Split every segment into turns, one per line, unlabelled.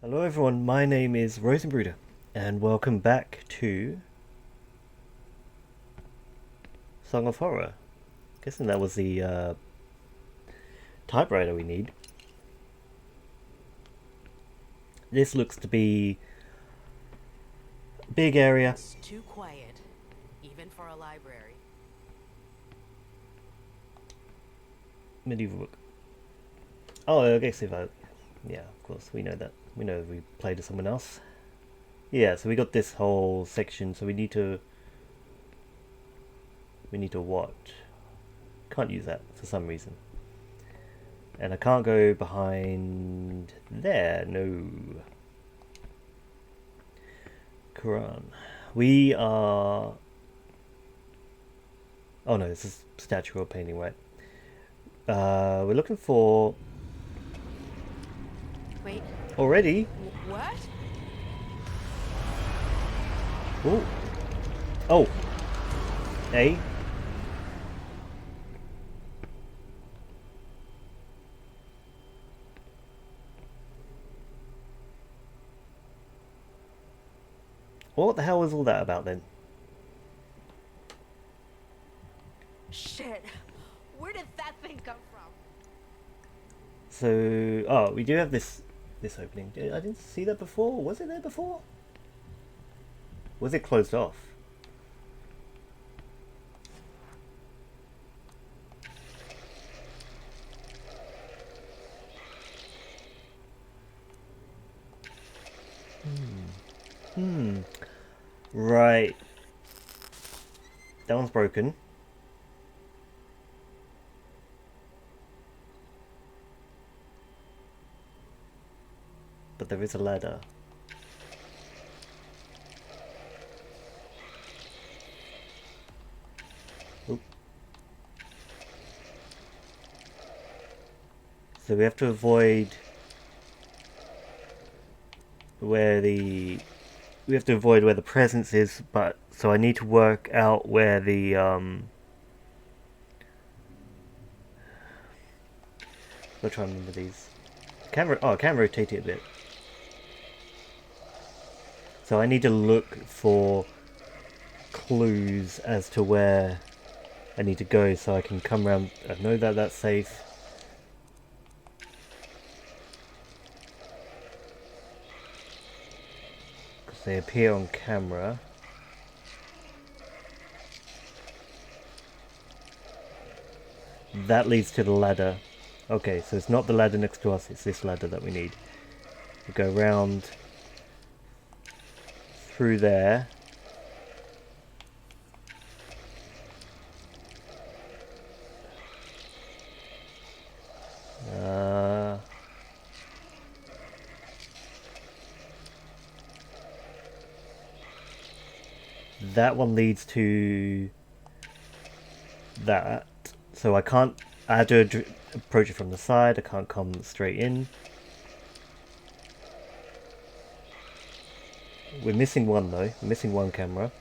Hello everyone, my name is Rosenbruder, and welcome back to Song of Horror. Guessing that was the typewriter we need. This looks to be a big area.
It's too quiet, even for a library.
Medieval book. Oh, I guess if I... Yeah, of course, we know that. We know we played to someone else. Yeah, so we got this whole section, so we need to... what? Can't use that for some reason. And I can't go behind there, no. Quran. We are... Oh no, this is statuary painting, right? We're looking for...
Wait,
Already?
what?
Ooh. Oh. A. What the hell was all that about then?
Shit, where did that thing come from?
So, oh, we do have this opening. I didn't see that before. Was it there before? Was it closed off? Right. That one's broken. But there is a ladder. Oop. So we have to avoid where the presence is, but so I need to work out where the I'm trying to remember these. Camera I can rotate it a bit. So I need to look for clues as to where I need to go so I can come around. I know that that's safe. Because they appear on camera. That leads to the ladder. Okay, so it's not the ladder next to us, it's this ladder that we need. We go round through there. That one leads to that. So I have to approach it from the side, I can't come straight in. We're missing one though, we're missing one camera,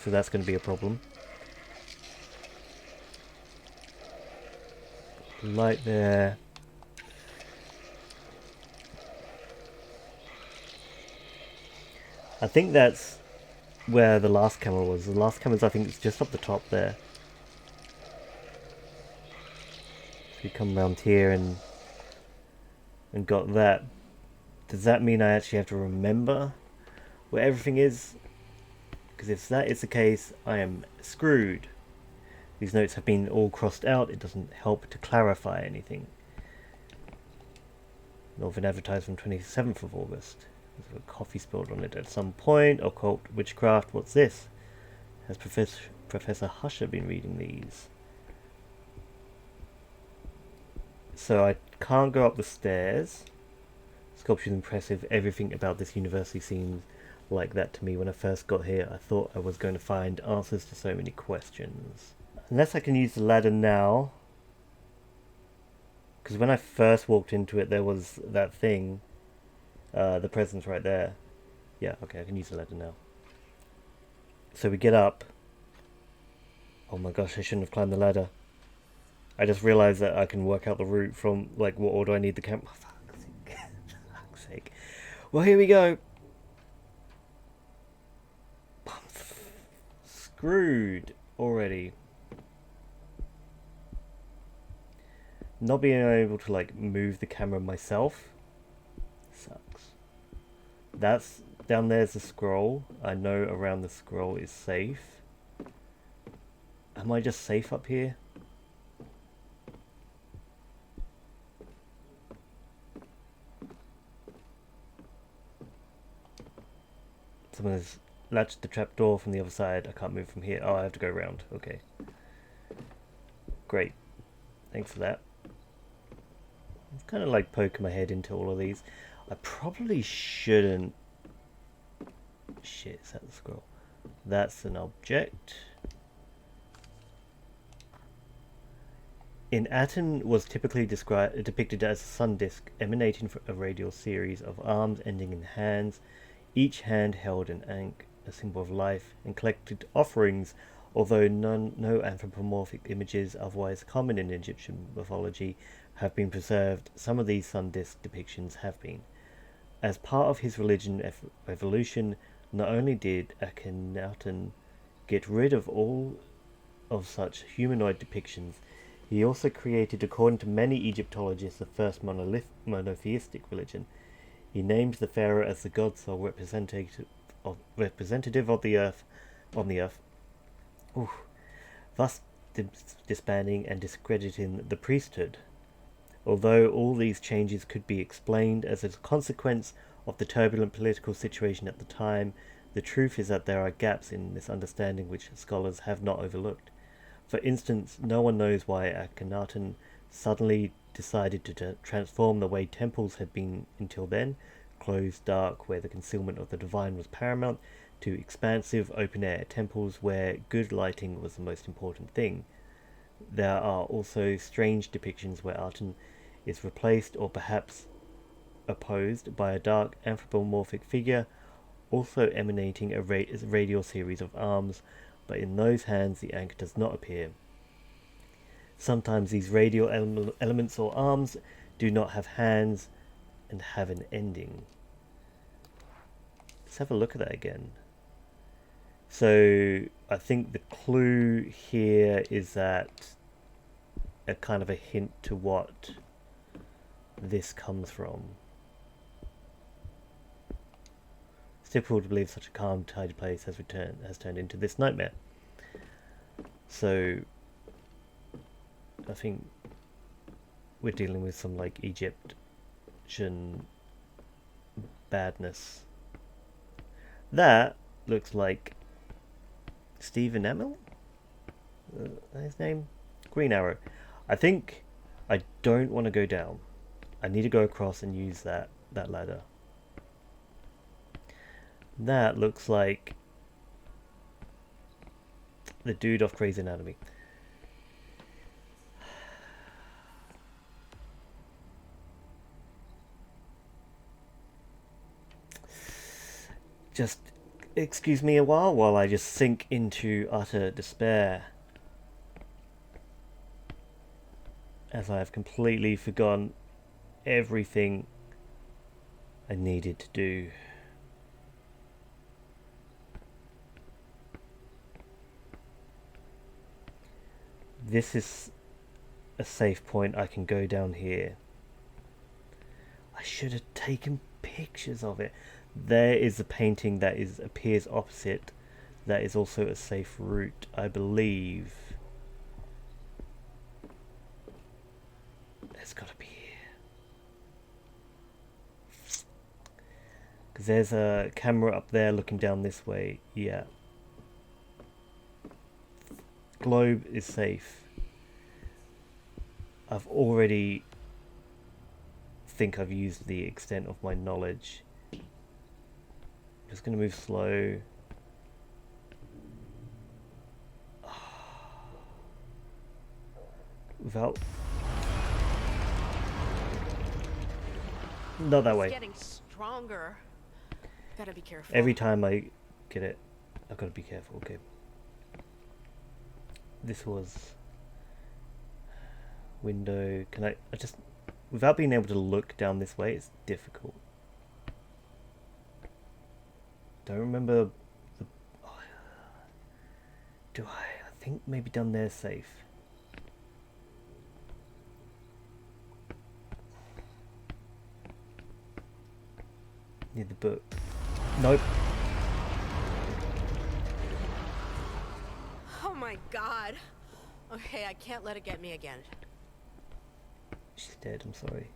so that's going to be a problem. Light there. I think that's where the last camera was. The last camera's, I think, it's just up the top there. So we come around here and got that. Does that mean I actually have to remember where everything is? Because if that is the case, I am screwed. These notes have been all crossed out. It doesn't help to clarify anything. Northern advertisement 27th of August. There's a coffee spilled on it at some point. Occult witchcraft. What's this? Has Professor Husher been reading these? So I can't go up the stairs. Sculpture's impressive. Everything about this university seems like that to me. When I first got here, I thought I was going to find answers to so many questions. Unless I can use the ladder now. Because when I first walked into it, there was that thing. The presence right there. Yeah, okay, I can use the ladder now. So we get up. Oh my gosh, I shouldn't have climbed the ladder. I just realised that I can work out the route from, like, what order I need the camera. Oh, fuck's sake. Well, here we go. Screwed already. Not being able to like move the camera myself sucks. That's down there's the scroll. I know around the scroll is safe. Am I just safe up here? Someone has latched the trapdoor from the other side. I can't move from here. Oh, I have to go around. Okay. Great. Thanks for that. I'm kind of like poking my head into all of these. I probably shouldn't. Shit, is that the scroll? That's an object. In Aten was typically depicted as a sun disk emanating from a radial series of arms ending in hands. Each hand held an ankh, a symbol of life, and collected offerings, although no anthropomorphic images otherwise common in Egyptian mythology have been preserved. Some of these sun disk depictions have been. As part of his religion evolution, not only did Akhenaten get rid of all of such humanoid depictions, he also created, according to many Egyptologists, the first monotheistic religion. He named the pharaoh as the god soul representative of the earth, on the earth, thus disbanding and discrediting the priesthood. Although all these changes could be explained as a consequence of the turbulent political situation at the time, the truth is that there are gaps in this understanding which scholars have not overlooked. For instance, no one knows why Akhenaten suddenly decided to transform the way temples had been until then, closed, dark, where the concealment of the divine was paramount, to expansive, open-air temples where good lighting was the most important thing. There are also strange depictions where Aten is replaced or perhaps opposed by a dark anthropomorphic figure, also emanating a radial series of arms, but in those hands the ankh does not appear. Sometimes these radial elements or arms do not have hands and have an ending. Let's have a look at that again. So I think the clue here is that a kind of a hint to what this comes from. It's difficult to believe such a calm, tidy place has turned into this nightmare. So I think we're dealing with some like Egyptian badness. That looks like Stephen Amell? His name? Green Arrow. I think I don't want to go down. I need to go across and use that ladder. That looks like the dude off Grey's Anatomy. Just excuse me a while I just sink into utter despair, as I have completely forgotten everything I needed to do. This is a safe point. I can go down here. I should have taken pictures of it. There is a painting that appears opposite. That is also a safe route, I believe. It's got to be here. Because there's a camera up there looking down this way. Yeah. Globe is safe. I've already think I've used the extent of my knowledge. I'm just going to move slow. Without... Not that way.
It's getting stronger. Gotta be careful.
Every time I get it, I've got to be careful. Okay. This was... Window. Can I just... Without being able to look down this way, it's difficult. don't remember the... Oh, do I? I think maybe down there safe. Near the book. Nope.
Oh my god. Okay, I can't let it get me again.
She's dead, I'm sorry.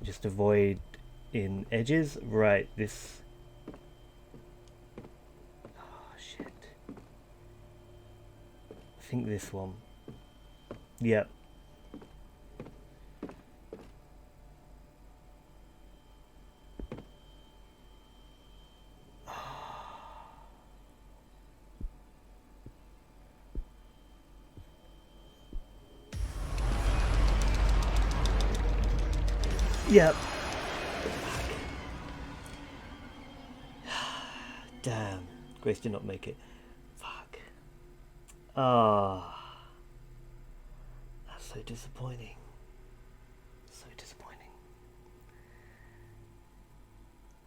Just avoid in edges. Right, this... Oh, shit. I think this one. Yep. Yep. Damn. Grace did not make it. Fuck. Ah. That's so disappointing. So disappointing.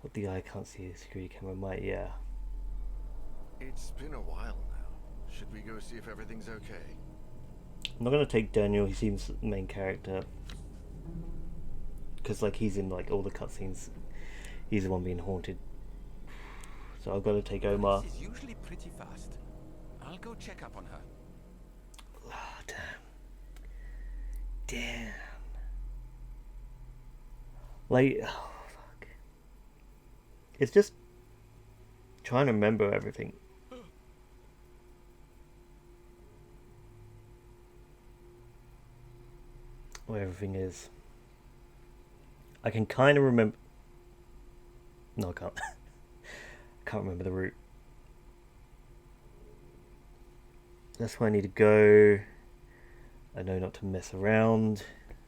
What the eye can't see, the security camera might, yeah.
It's been a while now. Should we go see if everything's okay?
I'm not gonna take Daniel, he seems the main character. Because like he's in like all the cutscenes, he's the one being haunted. So I've got to take Omar.
This is usually pretty fast. I'll go check up on her.
Oh, damn. Damn. Like, oh fuck. It's just trying to remember everything. Where everything is. I can kind of remember... No, I can't. I can't remember the route. That's where I need to go. I know not to mess around.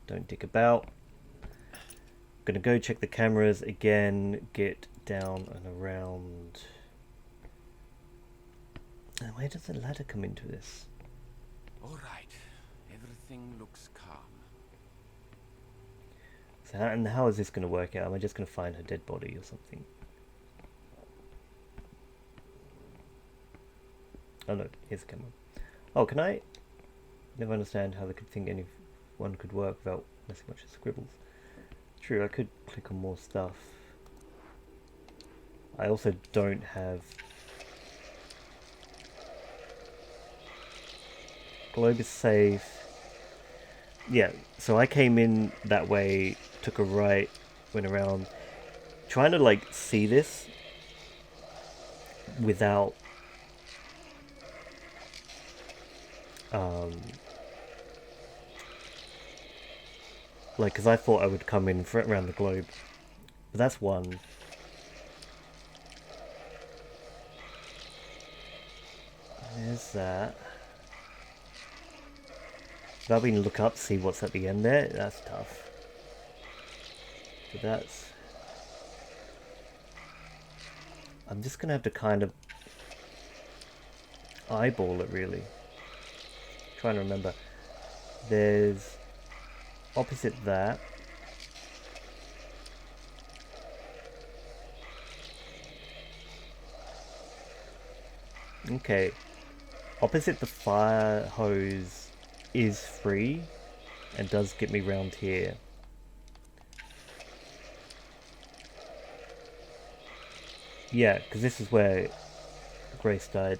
Don't dick about. I'm going to go check the cameras again. Get down and around. And where does the ladder come into this?
All right. Everything looks calm.
So and how is this going to work out? Am I just going to find her dead body or something? Oh no, here's the camera. Oh, can I? Never understand how they could think anyone could work without messing much of scribbles. True, I could click on more stuff. I also don't have... Globe is safe. Yeah, so I came in that way, took a right, went around, trying to like see this without like, because I thought I would come in around the globe, but that's one. There's that. Without being to look up, see what's at the end there, that's tough. But that's... I'm just gonna have to kind of eyeball it really. Trying to remember. There's opposite that. Okay. Opposite the fire hose is free and does get me round here. Yeah, because this is where Grace died.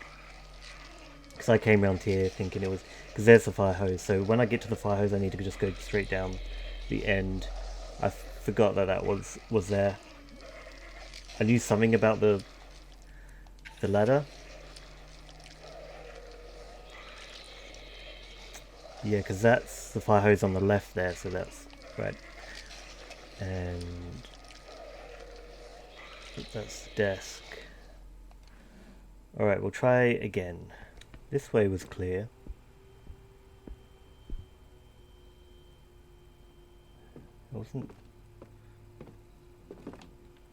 Because I came round here thinking it was... Because there's the fire hose, so when I get to the fire hose I need to just go straight down the end. I forgot that that was there. I knew something about the ladder. Yeah, because that's the fire hose on the left there, so that's right. And that's the desk. Alright, we'll try again. This way was clear. It wasn't...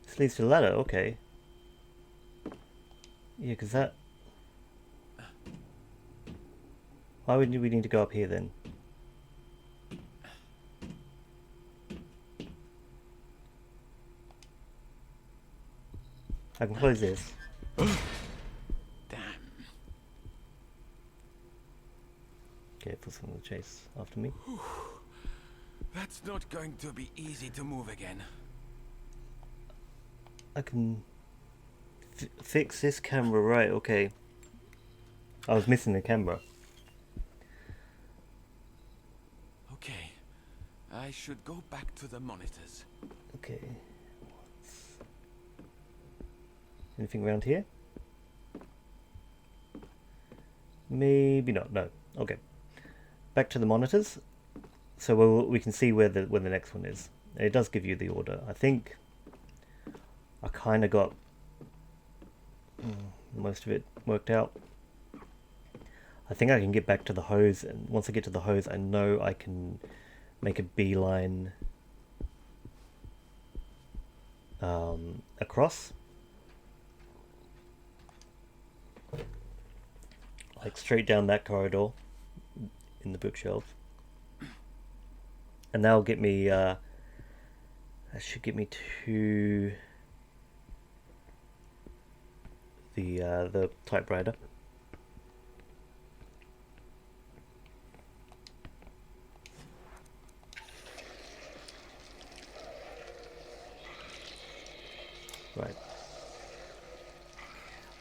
This leads to the ladder, okay. Yeah, because that... Why would we need to go up here then? I can close this.
Damn.
Okay, for someone to chase after me.
That's not going to be easy to move again.
I can fix this camera, right? Okay. I was missing the camera.
Okay. I should go back to the monitors.
Okay. Anything around here? Maybe not. No. Okay. Back to the monitors. So we can see where the next one is. And it does give you the order. I think I kind of got most of it worked out. I think I can get back to the hose, and once I get to the hose, I know I can make a beeline across. Like straight down that corridor in the bookshelf. And that'll get me, that should get me to the typewriter. Right.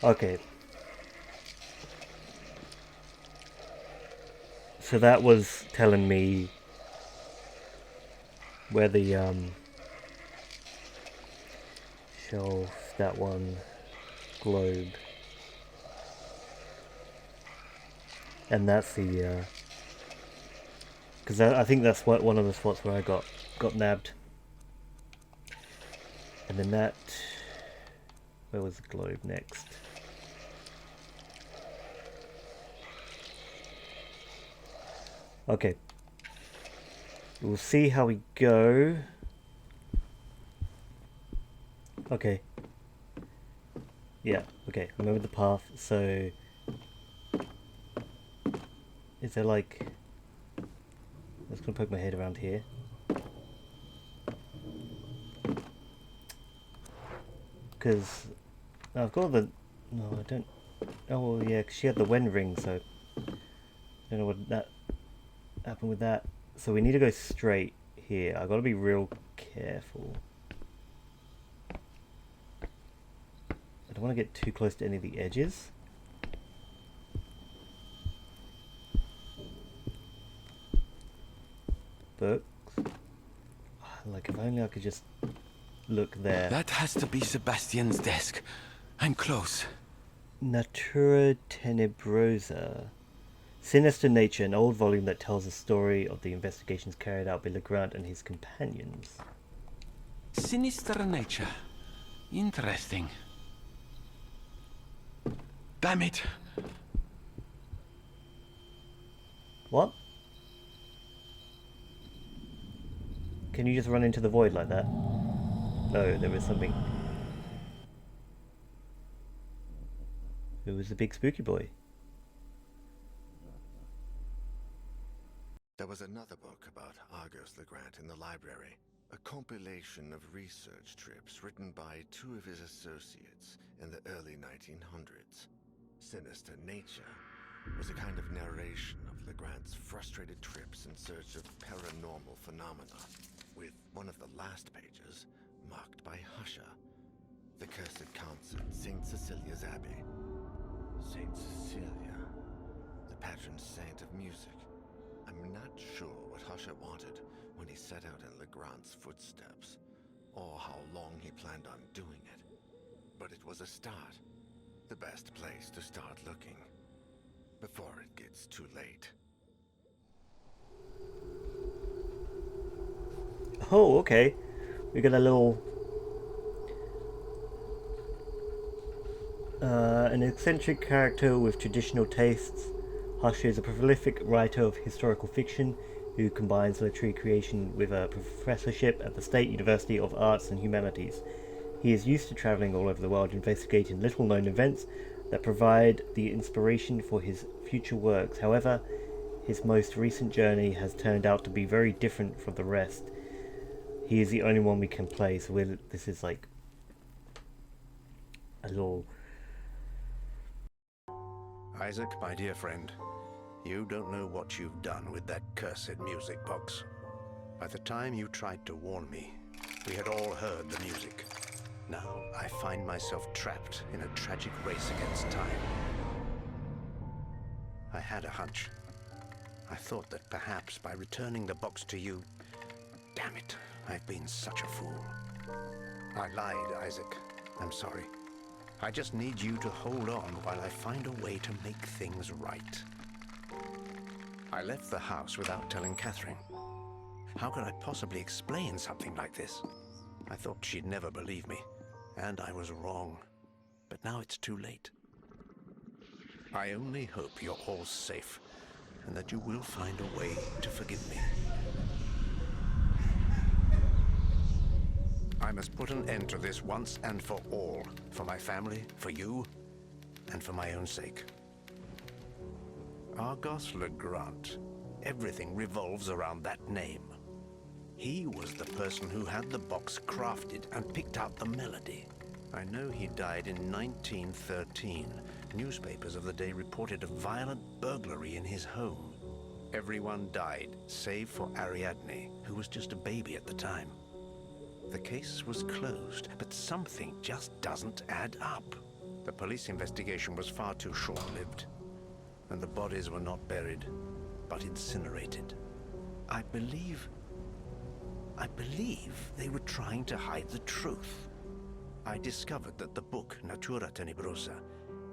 Okay. So that was telling me where the shelf, that one, globe, and that's the because I think that's one of the spots where I got nabbed. And then that, where was the globe next? Okay. We'll see how we go. Okay. Yeah, okay. Remember the path. So, is there like... I'm just gonna poke my head around here. Because I've got the... No, I don't... Oh, well, yeah, 'cause she had the Wen ring, so... I don't know what that happened with that. So we need to go straight here. I've got to be real careful. I don't want to get too close to any of the edges. Books. Like, if only I could just look there.
That has to be Sebastian's desk. I'm close.
Natura Tenebrosa. Sinister Nature, an old volume that tells the story of the investigations carried out by Legrand and his companions.
Sinister nature. Interesting. Damn it.
What? Can you just run into the void like that? No, there was something. Who was the big spooky boy?
There was another book about Argos Legrand in the library. A compilation of research trips written by two of his associates in the early 1900s. Sinister Nature was a kind of narration of Legrand's frustrated trips in search of paranormal phenomena, with one of the last pages marked by Husha, the cursed concert, St. Cecilia's Abbey. St. Cecilia, the patron saint of music. I'm not sure what Husha wanted when he set out in Legrand's footsteps, or how long he planned on doing it. But it was a start. The best place to start looking, before it gets too late.
Oh, okay. We got a little... an eccentric character with traditional tastes. Hush is a prolific writer of historical fiction who combines literary creation with a professorship at the State University of Arts and Humanities. He is used to travelling all over the world, investigating little-known events that provide the inspiration for his future works. However, his most recent journey has turned out to be very different from the rest. He is the only one we can play, so this is like a little.
Isaac, my dear friend, you don't know what you've done with that cursed music box. By the time you tried to warn me, we had all heard the music. Now I find myself trapped in a tragic race against time. I had a hunch. I thought that perhaps by returning the box to you... Damn it, I've been such a fool. I lied, Isaac. I'm sorry. I just need you to hold on while I find a way to make things right. I left the house without telling Catherine. How could I possibly explain something like this? I thought she'd never believe me, and I was wrong. But now it's too late. I only hope you're all safe, and that you will find a way to forgive me. I must put an end to this once and for all. For my family, for you, and for my own sake. Argos Legrand. Everything revolves around that name. He was the person who had the box crafted and picked out the melody. I know he died in 1913. Newspapers of the day reported a violent burglary in his home. Everyone died, save for Ariadne, who was just a baby at the time. The case was closed, but something just doesn't add up. The police investigation was far too short-lived, and the bodies were not buried, but incinerated. I believe they were trying to hide the truth. I discovered that the book, Natura Tenebrosa,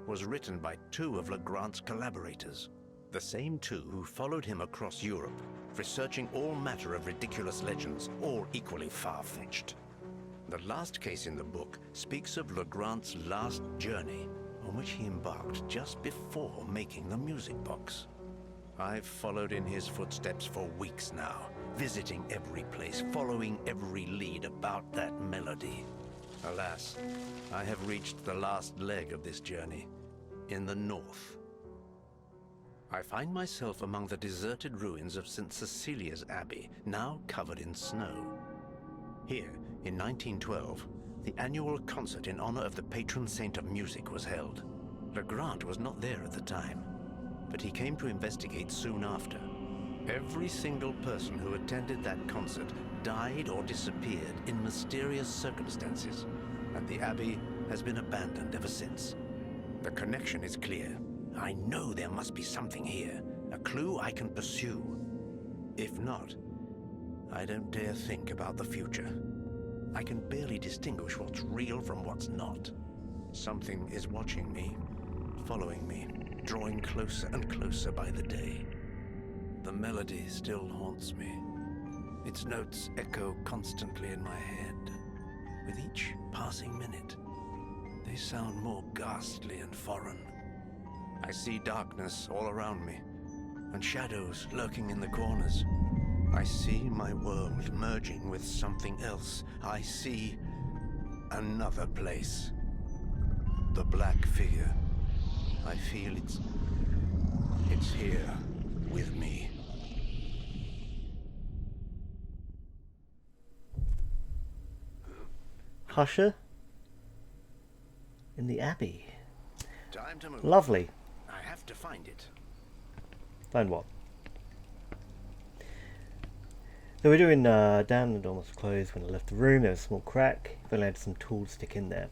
was written by two of Legrand's collaborators. The same two who followed him across Europe, researching all matter of ridiculous legends, all equally far-fetched. The last case in the book speaks of Legrand's last journey, on which he embarked just before making the music box. I've followed in his footsteps for weeks now, visiting every place, following every lead about that melody. Alas, I have reached the last leg of this journey, in the north. I find myself among the deserted ruins of St. Cecilia's Abbey, now covered in snow. Here, in 1912, the annual concert in honor of the patron saint of music was held. Legrand was not there at the time, but he came to investigate soon after. Every single person who attended that concert died or disappeared in mysterious circumstances, and the Abbey has been abandoned ever since. The connection is clear. I know there must be something here, a clue I can pursue. If not, I don't dare think about the future. I can barely distinguish what's real from what's not. Something is watching me, following me, drawing closer and closer by the day. The melody still haunts me. Its notes echo constantly in my head. With each passing minute, they sound more ghastly and foreign. I see darkness all around me, and shadows lurking in the corners. I see my world merging with something else. I see another place. The black figure. I feel it's here with me.
Husher in the Abbey.
Time to move.
Lovely.
I have to find it.
Find what? So we're doing down, the door was closed when I left the room. There was a small crack. I've only had some tools stick in there.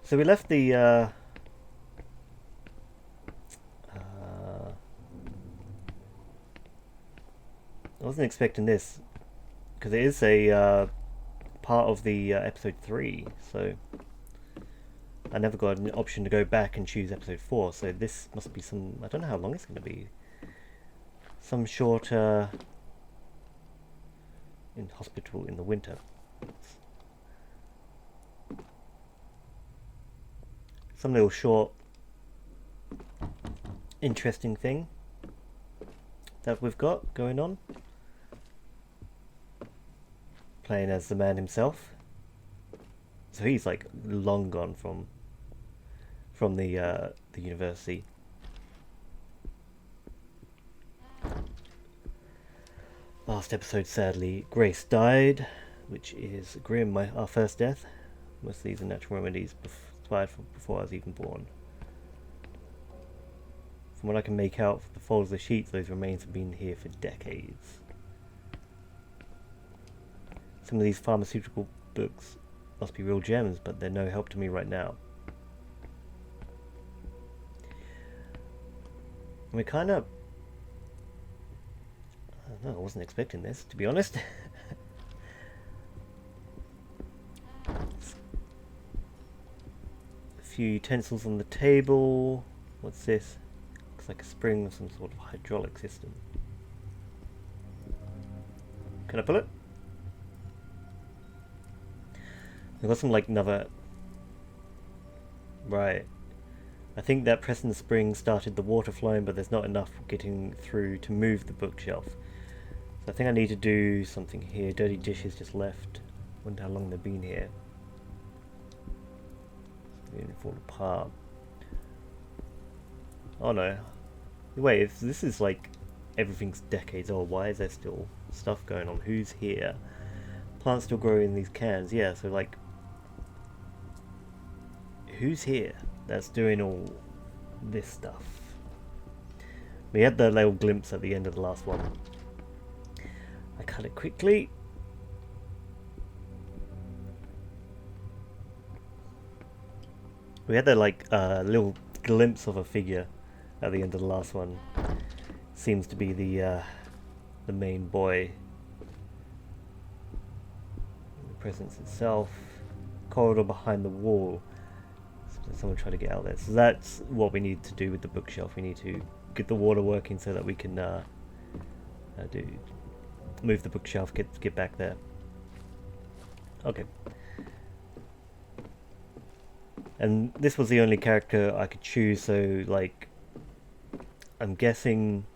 So we left the I wasn't expecting this, because it is a part of the episode 3, so I never got an option to go back and choose episode 4, so this must be some, I don't know how long it's going to be, some shorter in hospital in the winter. Some little short interesting thing that we've got going on. Playing as the man himself. So he's like long gone from the university. Last episode, sadly, Grace died. which is grim. Our first death. Most of these are natural remedies supplied before I was even born. From what I can make out from the folds of the sheets, those remains have been here for decades. Some of these pharmaceutical books must be real gems, but they're no help to me right now. We're kind of... I don't know, I wasn't expecting this, to be honest. A few utensils on the table. What's this? Looks like a spring of some sort of hydraulic system. Can I pull it? There was some like another... Right. I think that pressing the spring started the water flowing, but there's not enough getting through to move the bookshelf. So I think I need to do something here. Dirty dishes just left. Wonder how long they've been here. It's going to fall apart. Oh no. Wait, if this is like everything's decades old, why is there still stuff going on? Who's here? Plants still grow in these cans. Yeah, so like... Who's here that's doing all this stuff? We had the little glimpse at the end of the last one. I cut it quickly. We had that like little glimpse of a figure at the end of the last one. Seems to be the main boy. The presence itself. Corridor behind the wall. Someone tried to get out there. So that's what we need to do with the bookshelf. We need to get the water working so that we can move the bookshelf, get back there. Okay. And this was the only character I could choose, so like I'm guessing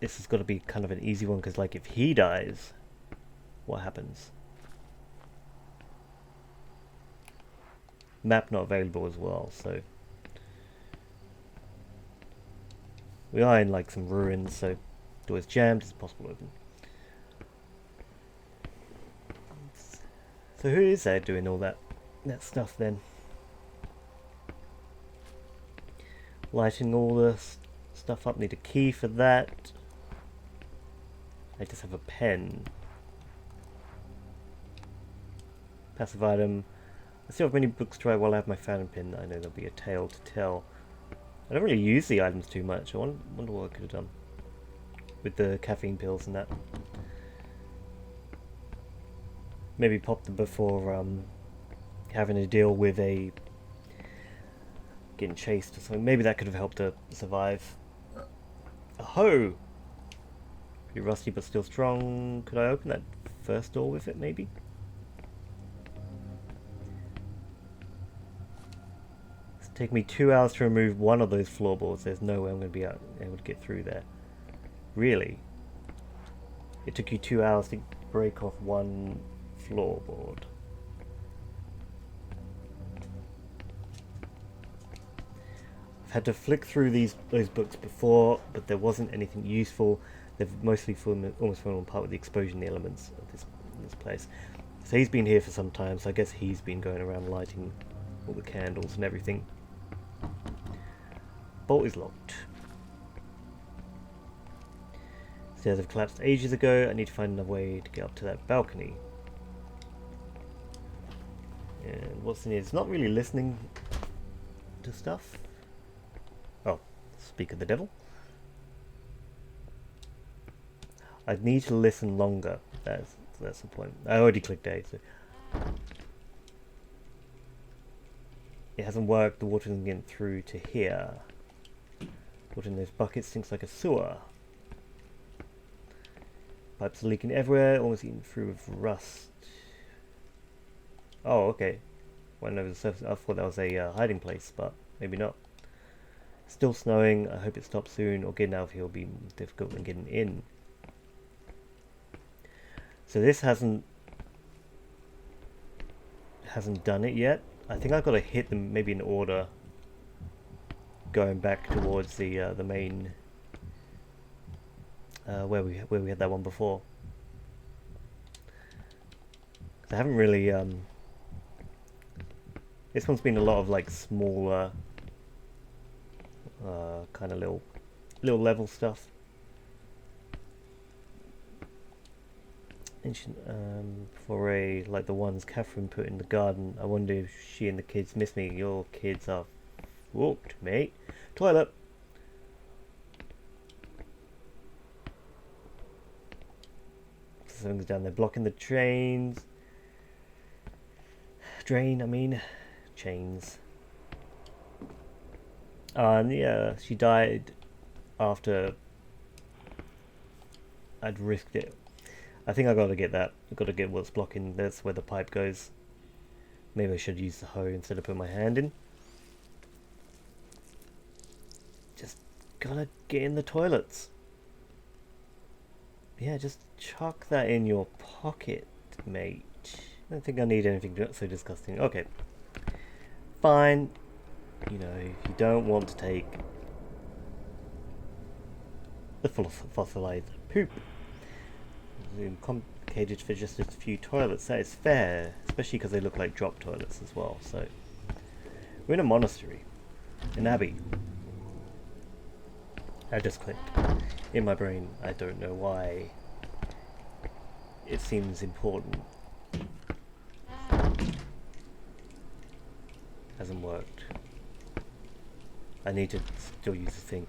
this has got to be kind of an easy one, because like if he dies, what happens? Map not available as well, so we are in like some ruins, so door is jammed, it's possible to open. So who is there doing all that stuff then? Lighting all the stuff up, need a key for that. I just have a pen. Passive item. I still have many books to write while I have my fountain pen. I know there'll be a tale to tell. I don't really use the items too much. I wonder what I could have done with the caffeine pills and that. Maybe pop them before having to deal with getting chased or something. Maybe that could have helped her survive. Oh! Pretty rusty but still strong. Could I open that first door with it, maybe? It's taken me 2 hours to remove one of those floorboards. There's no way I'm going to be able to get through there. Really? It took you 2 hours to break off one floorboard. I've had to flick through those books before, but there wasn't anything useful. They've mostly almost fallen apart with the explosion elements of this place. So he's been here for some time, so I guess he's been going around lighting all the candles and everything. Bolt is locked. Stairs have collapsed ages ago. I need to find another way to get up to that balcony. And what's in here? It's not really listening to stuff. Oh, speak of the devil. I need to listen longer. That's the point. I already clicked A, so it hasn't worked. The water isn't getting through to here. Water in those buckets stinks like a sewer. Pipes are leaking everywhere, almost eaten through with rust. Oh, okay. Went over the surface. I thought that was a hiding place, but maybe not. Still snowing. I hope it stops soon, or getting out of here will be difficult than getting in. So this hasn't done it yet. I think I've got to hit them maybe in order, going back towards the main where we had that one before. I haven't really this one's been a lot of like smaller kind of little level stuff. Ancient foray like the ones Catherine put in the garden. I wonder if she and the kids miss me. Your kids are whooped, mate. Toilet. Something's down there blocking the trains. Drain, I mean. Chains. And yeah, she died after I'd risked it. I think I gotta get that. I gotta get what's blocking. That's where the pipe goes. Maybe I should use the hoe instead of putting my hand in. Just gotta get in the toilets. Yeah, just chuck that in your pocket, mate. I don't think I need anything so disgusting. Okay. Fine. You know, if you don't want to take the full fossilized poop, complicated for just a few toilets, that is fair. Especially because they look like drop toilets as well. So, we're in a monastery. An abbey. I just clicked. In my brain, I don't know why. It seems important. Hasn't worked. I need to still use the thing.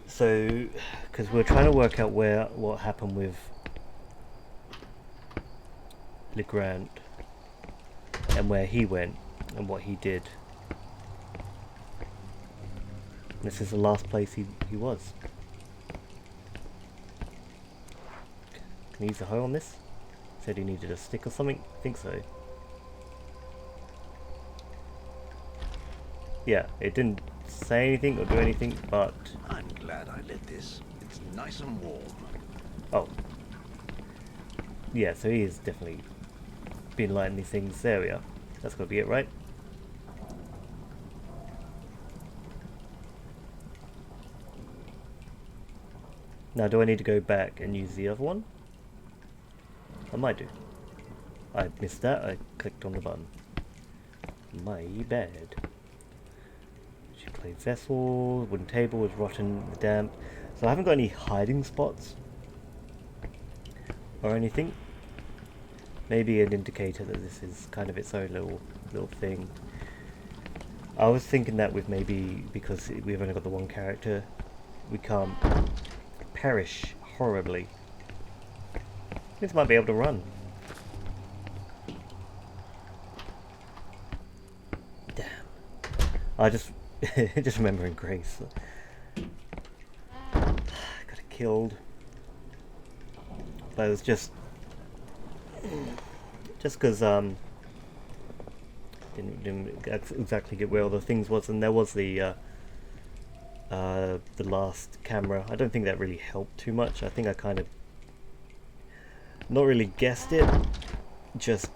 So, because we're trying to work out what happened with Legrand and where he went and what he did. This is the last place he was. Can I use the hoe on this? Said he needed a stick or something? I think so. Yeah, it didn't say anything or do anything, but...
I'm glad I lit this. It's nice and warm.
Oh. Yeah, so he has definitely been lighting these things. There we are. That's got to be it, right? Now, do I need to go back and use the other one? I might do. I missed that. I clicked on the button. My bad. She played vessel. Wooden table was rotten in the damp. So I haven't got any hiding spots or anything. Maybe an indicator that this is kind of its own little thing. I was thinking that with maybe because we've only got the one character, we can't perish horribly. This might be able to run. Damn. I just just remembering Grace. Got it killed. But it was just because didn't exactly get where all the things was, and there was the last camera. I don't think that really helped too much. I think I kind of not really guessed it, just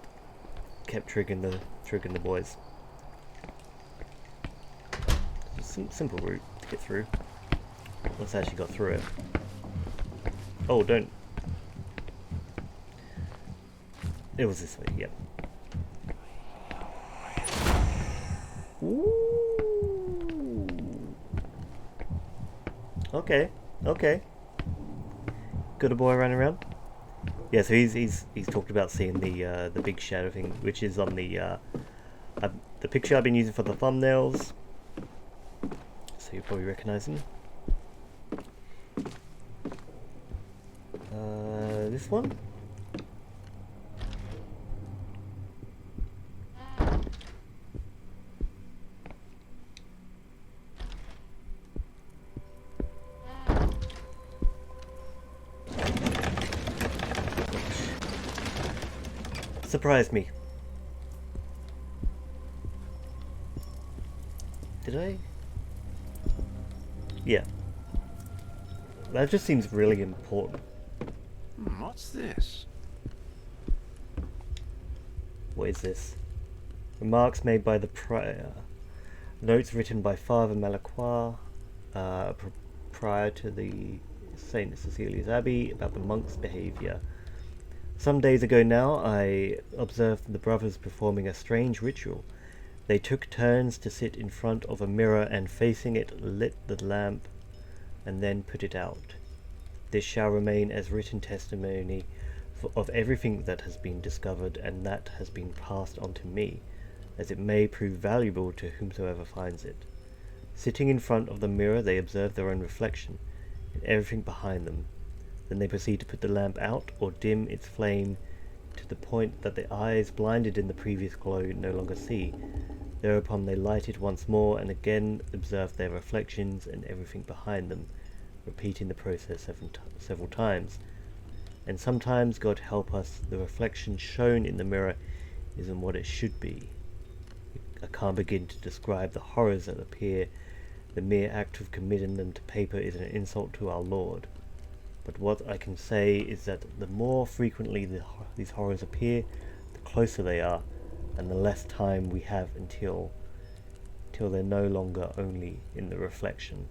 kept triggering the boys. Simple route to get through. Let's actually got through it. Oh, don't. It was this way, yep. Ooh. Okay, okay. Got a boy running around. Yeah, so he's talked about seeing the big shadow thing, which is on the picture I've been using for the thumbnails. So you probably recognise him. This one. Surprised me. Did I? Yeah. That just seems really important.
What's this?
What is this? Remarks made by the prior. Notes written by Father Malacroix prior to the St. Cecilia's Abbey about the monks' behaviour. Some days ago now, I observed the brothers performing a strange ritual. They took turns to sit in front of a mirror and facing it lit the lamp and then put it out. This shall remain as written testimony of everything that has been discovered and that has been passed on to me, as it may prove valuable to whomsoever finds it. Sitting in front of the mirror, they observe their own reflection and everything behind them. Then they proceed to put the lamp out or dim its flame to the point that the eyes, blinded in the previous glow, no longer see. Thereupon they light it once more and again observe their reflections and everything behind them, repeating the process several times. And sometimes, God help us, the reflection shown in the mirror isn't what it should be. I can't begin to describe the horrors that appear. The mere act of committing them to paper is an insult to our Lord. But what I can say is that the more frequently these horrors appear, the closer they are, and the less time we have until they're no longer only in the reflection.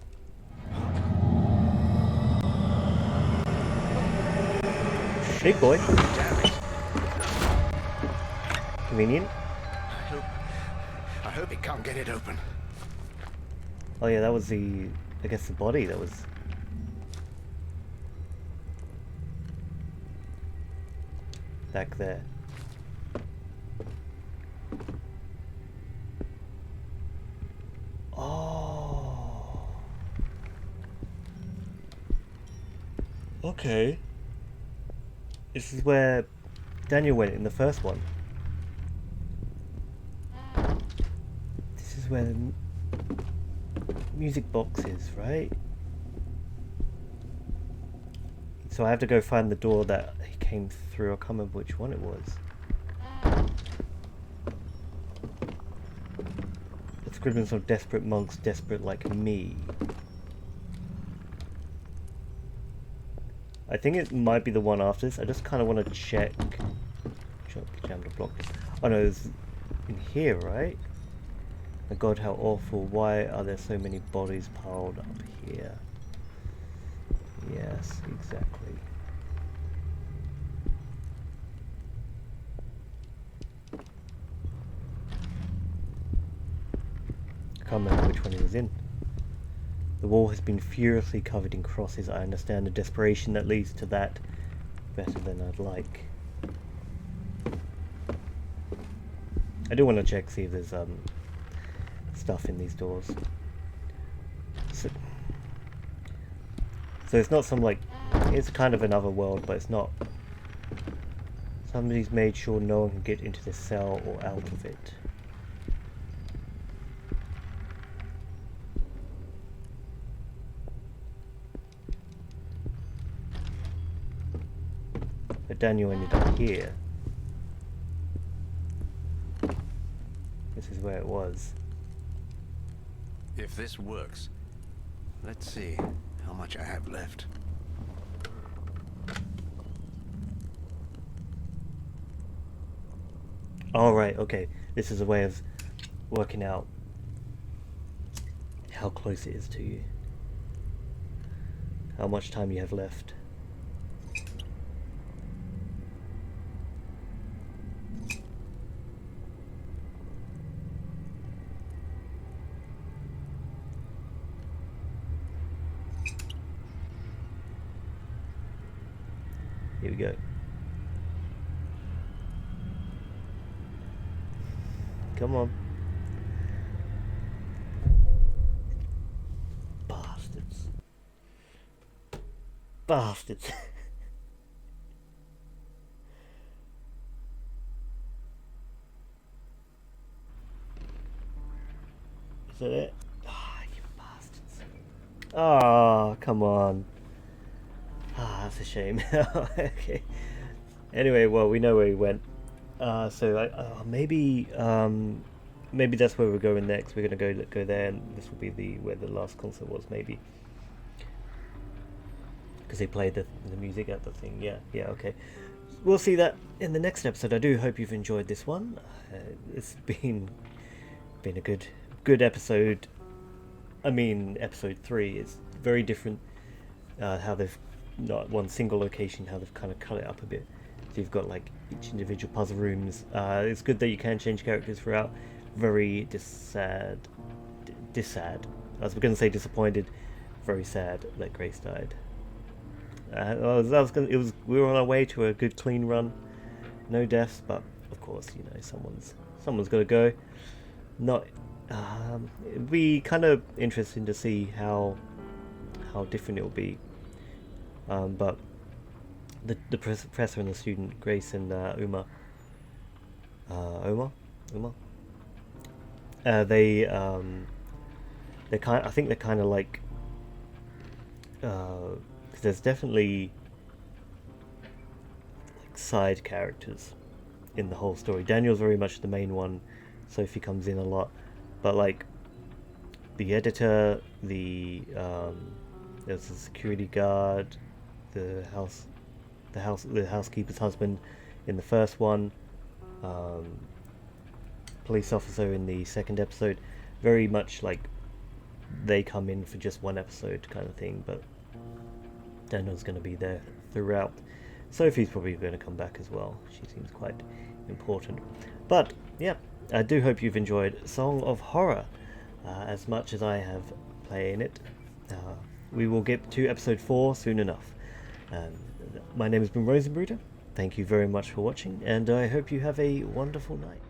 Big boy. Convenient.
I hope he can't get it open.
Oh yeah, that was the body that was... back there. Oh. Okay. This is where Daniel went in the first one. This is where the music box is, right? So I have to go find the door that he came through. I can't remember which one it was. The scribblings of desperate monks, desperate like me. I think it might be the one after this. I just kind of want to check. Jam to block. Oh no, it's in here, right? My God, how awful. Why are there so many bodies piled up here? Yes, exactly. I can't remember which one he was in. The wall has been furiously covered in crosses. I understand the desperation that leads to that better than I'd like. I do want to check, see if there's stuff in these doors. So it's not some like... it's kind of another world, but it's not... Somebody's made sure no one can get into this cell or out of it. But Daniel ended up here. This is where it was.
If this works, let's see how much I have left.
Alright, okay. This is a way of working out how close it is to you. How much time you have left. Here we go. Come on. Bastards. Bastards. Is that it? Ah, you bastards. Oh, come on. Ah, that's a shame. Okay. Anyway, well, we know where he went. So maybe that's where we're going next. We're gonna go there, and this will be where the last concert was, maybe, because they played the music at the thing. Yeah, okay. We'll see that in the next episode. I do hope you've enjoyed this one. It's been a good episode. I mean, episode 3 is very different how they've not one single location, how they've kind of cut it up a bit. So you've got like each individual puzzle rooms. It's good that you can change characters throughout. Very sad. I was going to say disappointed. Very sad that Grace died. We were on our way to a good clean run. No deaths, but of course, you know, someone's got to go. Not. It'd be kind of interesting to see how different it will be. But the professor and the student, Grace and Uma. I think they're kind of like. 'Cause there's definitely like side characters in the whole story. Daniel's very much the main one. Sophie comes in a lot, but like the editor, there's a security guard, the housekeeper's husband in the first one, police officer in the second episode. Very much like they come in for just one episode kind of thing, but Daniel's going to be there throughout. Sophie's probably going to come back as well. She seems quite important. But yeah, I do hope you've enjoyed Song of Horror as much as I have playing it. We will get to episode 4 soon enough. My name has been Rosenbruder. Thank you very much for watching, and I hope you have a wonderful night.